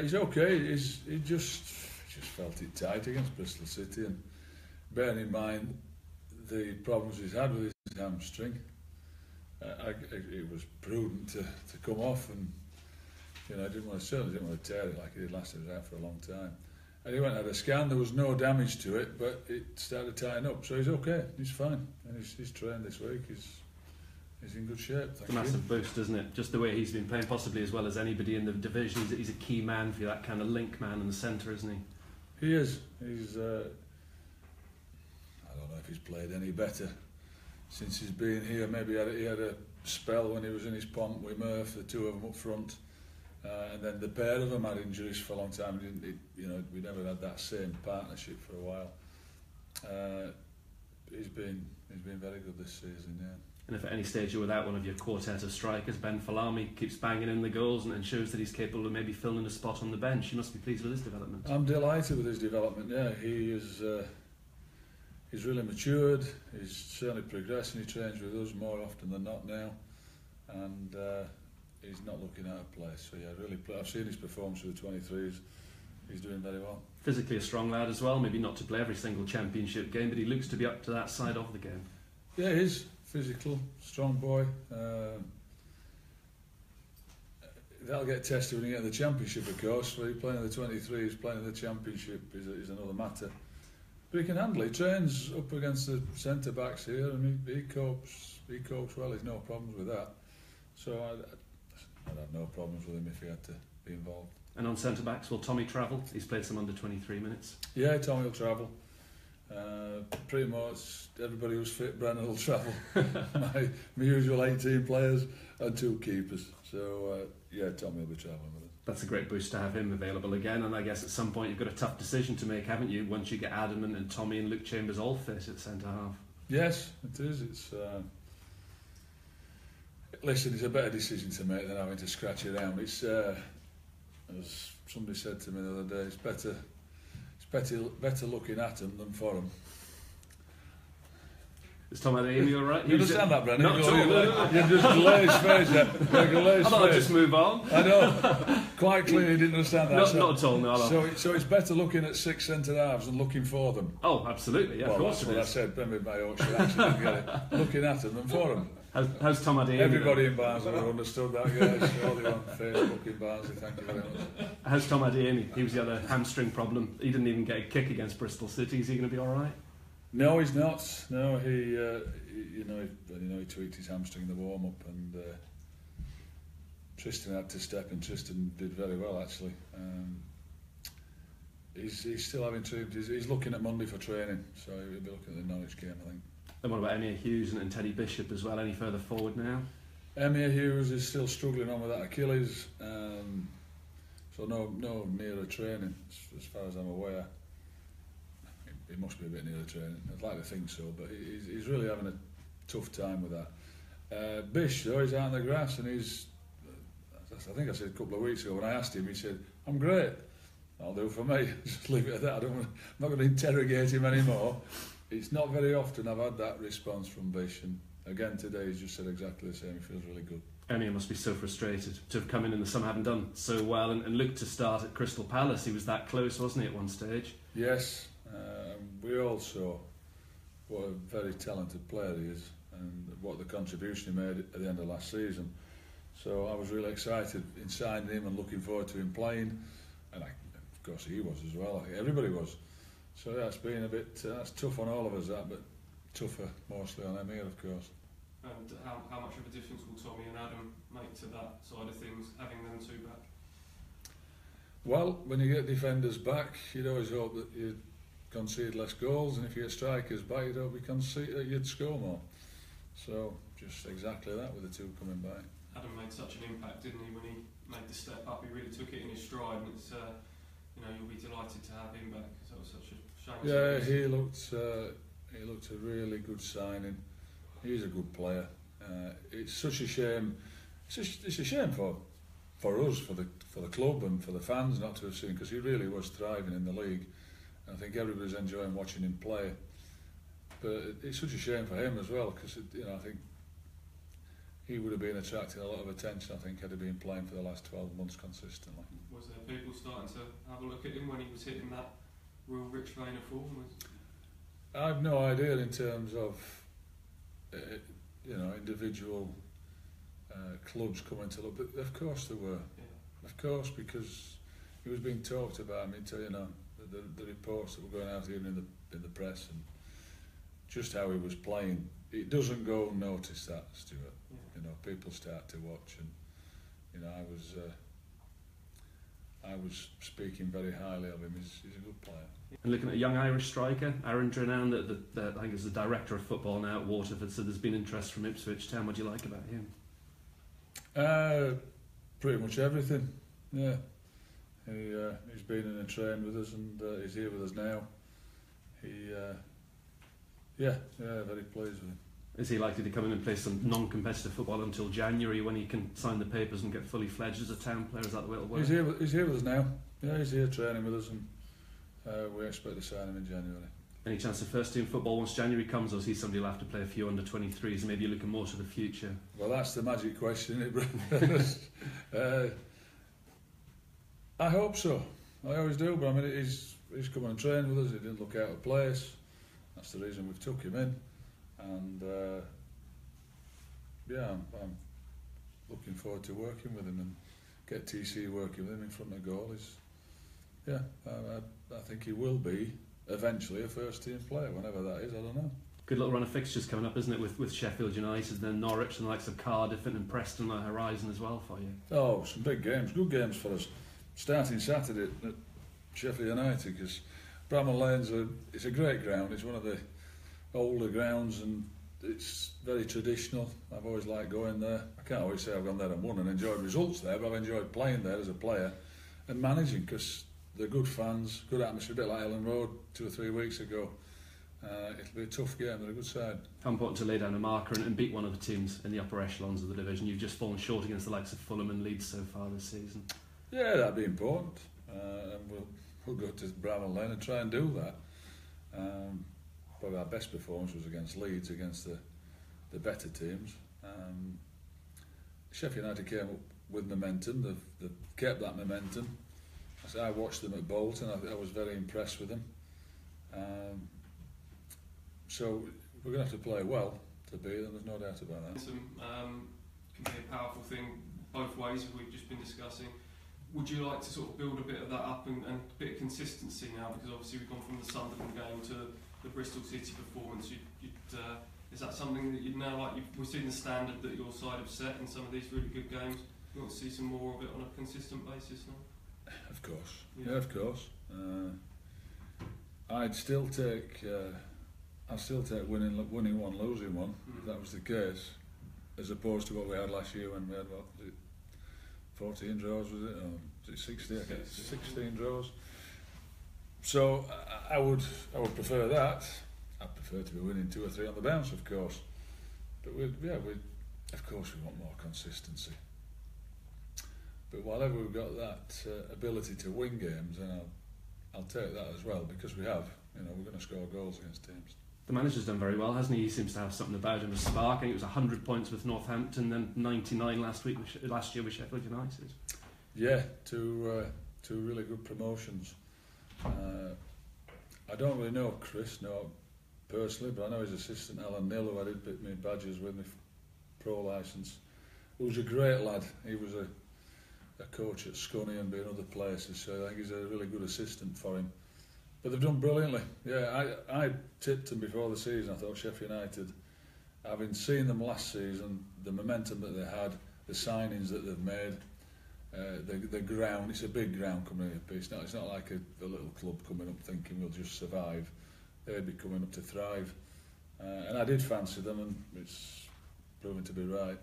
He's okay. He just felt it tight against Bristol City, and bearing in mind the problems he's had with his hamstring, it was prudent to come off, and I certainly didn't want to tear it like he did last time. He was out for a long time. And he went and had a scan. There was no damage to it, but it started tying up. So he's okay. He's fine, and he's trained this week. He's in good shape. It's a massive boost, isn't it? Just the way he's been playing, possibly as well as anybody in the division. He's a key man for you, that kind of link man in the centre, isn't he? He is. He's. I don't know if he's played any better since he's been here. Maybe he had a spell when he was in his pomp with Murph, the two of them up front. And then the pair of them had injuries for a long time. We never had that same partnership for a while. He's been very good this season, yeah. And if at any stage you're without one of your quartet of strikers, Ben Falami keeps banging in the goals and shows that he's capable of maybe filling a spot on the bench. You must be pleased with his development. I'm delighted with his development. Yeah, he's really matured. He's certainly progressing. He trains with us more often than not now, and. He's not looking out of place. So yeah, I've seen his performance with the 23s. He's doing very well. Physically a strong lad as well. Maybe not to play every single championship game, but he looks to be up to that side of the game. Yeah, he's physical, strong boy. That'll get tested when you get in the championship, of course. Where he's playing in the 23s, playing in the championship is another matter. But he can handle it. He trains up against the centre backs here, and he copes well. He's no problems with that. So I'd have no problems with him if he had to be involved. And on centre-backs, will Tommy travel? He's played some under 23 minutes. Yeah, Tommy will travel. Pretty much everybody who's fit, Brennan will travel. my usual 18 players and 2 keepers. So, yeah, Tommy will be travelling with us. That's a great boost to have him available again. And I guess at some point you've got a tough decision to make, haven't you? Once you get Adam and Tommy and Luke Chambers all fit at centre-half. Yes, it is. It's... Listen, it's a better decision to make than having to scratch it around. It's as somebody said to me the other day, it's better looking at them than for them. Is Tom Adeyemi all right? You understand that, Brendan? Not at all. You just glazed face there. I thought I'd just move on. I know. Quite clearly didn't understand that. Not at all, no. So it's better looking at 6 centre-halves than looking for them. Oh, absolutely, yeah, well, of course that's what I said, Ben with my Yorkshire accent, didn't get it. Looking at them than for them. How's Tom Adeyemi? Everybody in Barnsley understood that, guys. All the on Facebook in Barnsley, thank you very much. How's Tom Adeyemi? He was the other hamstring problem. He didn't even get a kick against Bristol City. Is he going to be all right? No, he's not. No, he tweaked his hamstring in the warm-up, and Tristan had to step in. Tristan did very well, actually. He's still having treatment. He's looking at Monday for training, so he'll be looking at the Norwich game, I think. And what about Emir Hughes and Teddy Bishop as well? Any further forward now? Emir Hughes is still struggling on with that Achilles, so no nearer training as far as I'm aware. He must be a bit nearer training. I'd like to think so, but he's really having a tough time with that. Bish, though, he's out on the grass, and I think I said a couple of weeks ago when I asked him, he said, "I'm great. I'll do for me." Just leave it at that. I'm not going to interrogate him anymore. It's not very often I've had that response from Bish, and again today he's just said exactly the same. He feels really good. Emir must be so frustrated to have come in the summer, having done so well, and looked to start at Crystal Palace. He was that close, wasn't he, at one stage? Yes, we all saw what a very talented player he is, and what the contribution he made at the end of last season. So I was really excited in signing him and looking forward to him playing, and of course he was as well. Everybody was. So yeah, it's been a bit that's tough on all of us, that, but tougher mostly on Emir, of course. And how much of a difference will Tommy and Adam make to that side of things, having them two back? Well, when you get defenders back, you'd always hope that you'd concede less goals, and if you get strikers back, you'd hope you'd score more. So just exactly that with the two coming back. Adam made such an impact, didn't he, when he made the step up? He really took it in his stride, and it's you'll be delighted to have him back, because that was such a shame. Yeah, he looked a really good signing. He's a good player. It's such a shame. It's a shame for us, for the club and for the fans not to have seen him, because he really was thriving in the league. And I think everybody's enjoying watching him play. But it's such a shame for him as well, because I think he would have been attracting a lot of attention, I think, had he been playing for the last 12 months consistently. Was there people starting to have a look at him when he was hitting that real rich vein of form? I've no idea in terms of individual clubs coming to look, but of course there were. Yeah. Of course, because he was being talked about. I mean, the reports that were going out even in the press and just how he was playing. It doesn't go unnoticed, that, Stuart. Yeah. People start to watch, and I was speaking very highly of him. He's a good player. And looking at a young Irish striker, Aaron Drennan, that I think is the director of football now at Waterford, so there's been interest from Ipswich Town. What do you like about him? Pretty much everything. Yeah, he's been in a train with us, and he's here with us now. Very pleased with him. Is he likely to come in and play some non-competitive football until January, when he can sign the papers and get fully fledged as a Town player? Is that the way it'll work? He's here with us now. Yeah, he's here training with us, and we expect to sign him in January. Any chance of first team football once January comes, or is he somebody who'll have to play a few under-23s, maybe you're looking more to the future? Well, that's the magic question, isn't it? I hope so. I always do, but I mean, he's come and trained with us. He didn't look out of place. That's the reason we've took him in, and I'm looking forward to working with him and get TC working with him in front of goal. I think he will be eventually a first team player, whenever that is. I don't know. Good little run of fixtures coming up, isn't it, with Sheffield United, and then Norwich and the likes of Cardiff and Preston on the horizon as well for you? Oh, some big games, good games for us. Starting Saturday at Sheffield United, because Bramall Lane's it's a great ground. It's one of the older grounds, and it's very traditional. I've always liked going there. I can't always say I've gone there and won and enjoyed results there, but I've enjoyed playing there as a player and managing, because they're good fans, good atmosphere, a bit like Ellen Road 2 or 3 weeks ago. It'll be a tough game. They're a good side. How important to lay down a marker and beat one of the teams in the upper echelons of the division? You've just fallen short against the likes of Fulham and Leeds so far this season. Yeah, that'd be important, and we'll go to Bramall Lane and try and do that. Probably our best performance was against Leeds, against the better teams. Sheffield United came up with momentum. They've kept that momentum. I watched them at Bolton. I was very impressed with them. So we're going to have to play well to beat them. There's no doubt about that. Can be a powerful thing both ways, as we've just been discussing. Would you like to sort of build a bit of that up and a bit of consistency now? Because obviously we've gone from the Sunderland game to the Bristol City performance. Is that something that you'd now like? We've seen the standard that your side have set in some of these really good games. You want to see some more of it on a consistent basis now? Of course, yeah, of course. I'd still take winning one, losing one, if that was the case, as opposed to what we had last year when we had 14 draws, was it? Or was it 60? I guess 16 draws. So I would prefer that. I'd prefer to be winning 2 or 3 on the bounce, of course. But of course we want more consistency. But whenever we've got that ability to win games, then I'll take that as well, because we have. We're going to score goals against teams. The manager's done very well, hasn't he? He seems to have something about him, a spark. I think it was 100 points with Northampton, then 99 last year with Sheffield United. Yeah, two really good promotions. I don't really know Chris, personally, but I know his assistant Alan Nill, who I did pick me badges with my pro licence, who was a great lad. He was a coach at Scunny and been other places, so I think he's a really good assistant for him. But they've done brilliantly. Yeah, I tipped them before the season. I thought Sheffield United, having seen them last season, the momentum that they had, the signings that they've made, the ground, it's a big ground coming up. It's not like a little club coming up thinking we'll just survive. They'd be coming up to thrive. And I did fancy them, and it's proven to be right.